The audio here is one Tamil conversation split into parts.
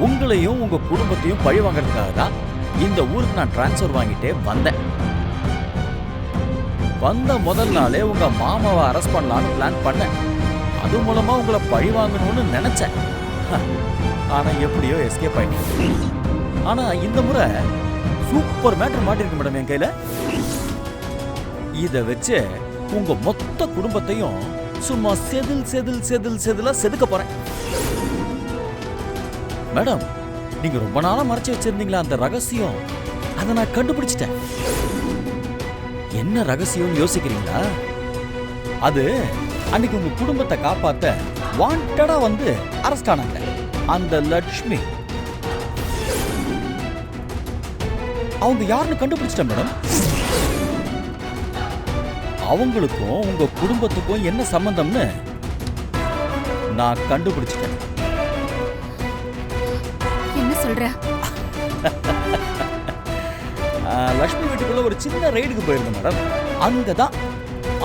உங்களையும் உங்க குடும்பத்தையும் பழி வாங்குறதுக்காக தான் இந்த ஊருக்கு நான் டிரான்ஸ்ஃபர் வாங்கிட்டே வந்தேன். வந்த முதல் நாளே உங்க மாமாவை அரெஸ்ட் பண்ணலான்னு பிளான் பண்ணேன். அது மூலமா உங்களை பழி வாங்கணும்னு நினைச்சேன். ஆனா எப்படியோ எஸ்கேப் ஆயிட்டீங்க. ஆனா இந்த முறை சூப்பர் மேட்டர் மாட்டிருக்கு மேடம் என் கையில. இத வச்சு உங்க மொத்த குடும்பத்தையும் சும்மா செதிலா செதுக்க போறேன். மேடம், நீங்க ரொம்ப நாளா மறைச்சு வச்சிருந்தீங்களா அந்த ரகசியம், அதை நான் கண்டுபிடிச்சிட்டேன். என்ன ரகசியம் யோசிக்கிறீங்களா? அது அன்னைக்கு உங்க குடும்பத்தை காப்பாத்த வாண்டடா வந்து அரெஸ்ட் ஆனாங்க அந்த லட்சுமி. அவங்க யாருன்னு கண்டுபிடிச்சிட்டேன் மேடம். அவங்களுக்கும் உங்க குடும்பத்துக்கும் என்ன சம்பந்தம்னு நான் கண்டுபிடிச்சிட்டேன். என்ன சொல்ற? லட்சுமி வீட்டுக்குள்ள ஒரு சின்ன ரைடுக்கு போயிருந்தேன் மேடம்.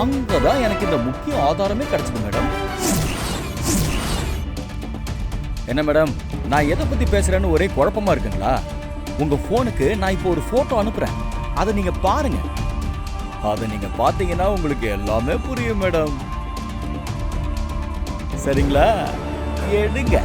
அங்கதான் எனக்கு இந்த முக்கிய ஆதாரமே கிடைச்சது மேடம். என்ன மேடம், நான் எதை பத்தி பேசுறேன்னு ஒரே குழப்பமா இருக்குங்களா? உங்க போனுக்கு நான் இப்போ ஒரு போட்டோ அனுப்புறேன், அதை நீங்க பாருங்க. அதை நீங்க பாத்தீங்கன்னா உங்களுக்கு எல்லாமே புரியும் மேடம். சரிங்களா? எடுங்க.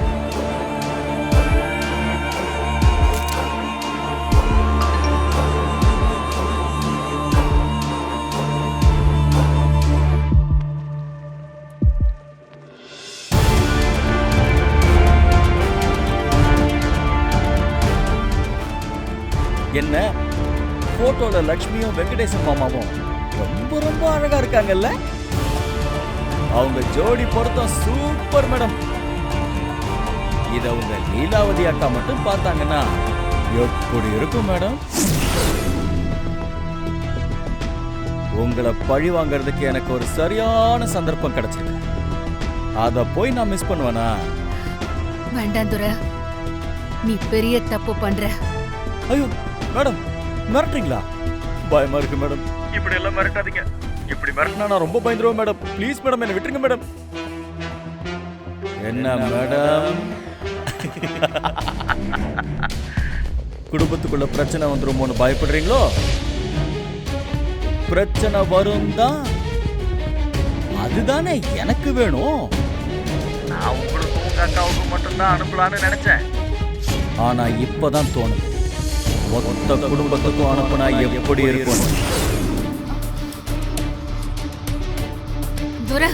என்ன போட்டோல லட்சுமியும் வெங்கடேசன் மாமாவும் ரொம்ப ரொம்ப அழகா இருக்காங்கல்ல? அவங்க ஜோடி பொருத்தம் சூப்பர் மேடம். இத உங்க லீலாவதி அக்கா மட்டும் பார்த்தாங்கன்னா எப்படி இருக்கும் மேடம்? உங்களை பழி வாங்கறதுக்கு எனக்கு ஒரு சரியான சந்தர்ப்பம் கிடைச்சிருக்கு. அத போய் நான் மிஸ் பண்ணுவேனா? வேண்டாம் துரை, நீ பெரிய தப்பு பண்ற. ஐயோ மேடம், மிரட்டுறீங்களா? பயமா இருக்கு மேடம். இப்படி எல்லாம் மிரட்டாதீங்க. இப்படி மிரட்டினா நான் ரொம்ப பயந்துருவேன் மேடம். ப்ளீஸ் மேடம், என்ன விட்டுருங்க மேடம். என்ன மேடம், குடும்பத்துக்குள்ள பிரச்சனை வந்துருமோன்னு பயப்படுறீங்களோ? பிரச்சனை வரும் தான், அதுதானே எனக்கு வேணும். நான் உங்களுக்கும் உங்க அக்காவுக்கும் மட்டும்தான் அனுப்பலான்னு நினைச்சேன். ஆனா இப்பதான் தோணுது, மொத்த குடும்பத்துக்கும் அனுப்புனா எப்படி இருக்கும்? துரை,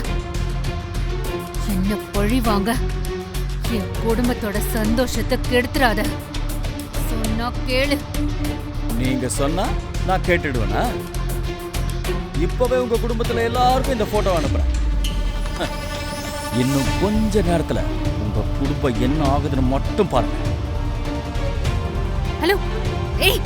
என்ன பழி வாங்க என் குடும்பத்தோட சந்தோஷத்தை கெடுத்துறாத. சொன்னா கேளு. நீங்க சொன்னா நான் கேட்டுடுவேனா? இப்பவே உங்க குடும்பத்துல எல்லாருக்கும் இந்த போட்டோ அனுப்புறேன். இன்னும் கொஞ்ச நேரத்துல உங்க குடும்பம் என்ன ஆகுதுன்னு மட்டும் பாருங்க. ஹலோ, ஏய்